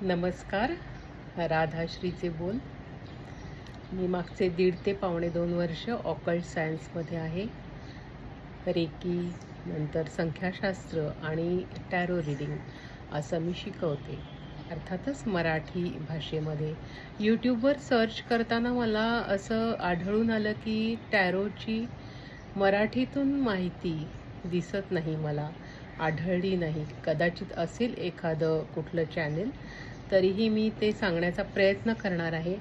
नमस्कार. राधाश्रीचे बोल. मी मागचे 1.5 ते पावणे 2 वर्ष ऑकल्ट सायन्समध्ये आहे. रेकी, नंतर संख्याशास्त्र आणि टॅरो रीडिंग असं मी शिकवते, अर्थातच मराठी भाषेमध्ये. यूट्यूबवर सर्च करताना मला असं आढळून आलं की टॅरोची मराठीतून माहिती दिसत नाही, मला आढळली नाही. कदाचित असेल एखादं कुठलं चॅनेल, तरीही मी ते सांगण्याचा प्रयत्न करणार आहे.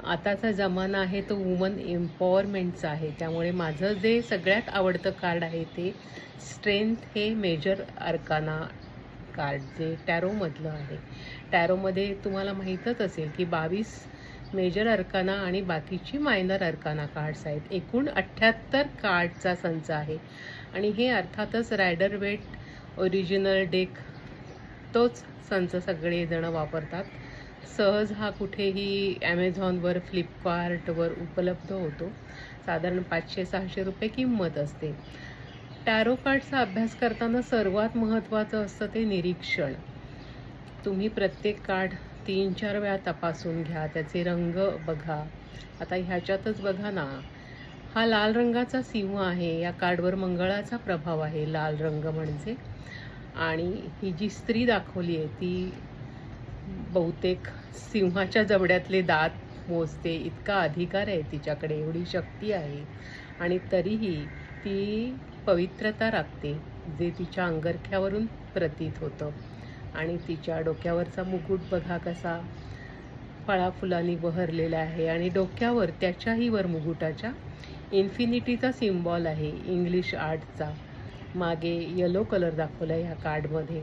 आताचा जमाना आहे तो वुमन एम्पॉवरमेंटचा आहे, त्यामुळे माझं जे सगळ्यात आवडतं कार्ड आहे ते स्ट्रेंथ हे मेजर अर्काना कार्ड, जे टॅरोमधलं आहे. टॅरोमध्ये तुम्हाला माहीतच असेल की 22 मेजर अर्काना आणि बाकीची मायनर अर्काना कार्ड्स आहेत. एकूण 78 कार्डचा संच आहे आणि हे अर्थातच रायडर वेट ओरिजिनल डेक तोच संच सगळेजण वापरतात. सहज हा कुठेही ॲमेझॉनवर, फ्लिपकार्टवर उपलब्ध होतो. साधारण 500-600 रुपये किंमत असते. टॅरो कार्डचा अभ्यास करताना सर्वात महत्त्वाचं असतं ते निरीक्षण. तुम्ही प्रत्येक कार्ड 3-4 वेळा तपासून घ्या, त्याचे रंग बघा. आता ह्याच्यातच बघा ना, हा लाल रंगाचा सिंह आहे. या कार्डवर मंगळाचा प्रभाव आहे, लाल रंग म्हणजे. आणि ही जी स्त्री दाखवली आहे ती बहुतेक सिंहाच्या जबड्यातले दात मोजते, इतका अधिकार आहे तिच्याकडे, एवढी शक्ती आहे. आणि तरीही ती पवित्रता राखते, जे तिच्या अंगरख्यावरून प्रतीत होतं. आणि तिच्या डोक्यावरचा मुकुट बघा कसा फळाफुलांनी बहरलेला आहे. आणि डोक्यावर, त्याच्याही वर मुकुटाच्या, इन्फिनिटीचा सिम्बॉल आहे, इंग्लिश आर्टचा. मागे येलो कलर दाखवला ह्या कार्डमध्ये.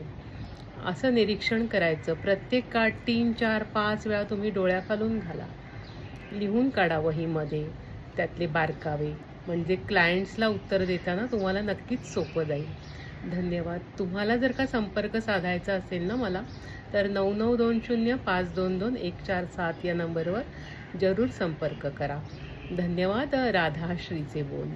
असं निरीक्षण करायचं. प्रत्येक कार्ड 3-4-5 वेळा तुम्ही डोळ्याखालून घाला, लिहून काढा वहीमध्ये त्यातले बारकावे, म्हणजे क्लायंट्सला उत्तर देताना तुम्हाला नक्कीच सोपं जाईल. धन्यवाद. तुम्हाला जर का संपर्क साधायचा असेल ना मला, तर 9920522147 या नंबरवर जरूर संपर्क करा. धन्यवाद. राधाश्रीचे बोल.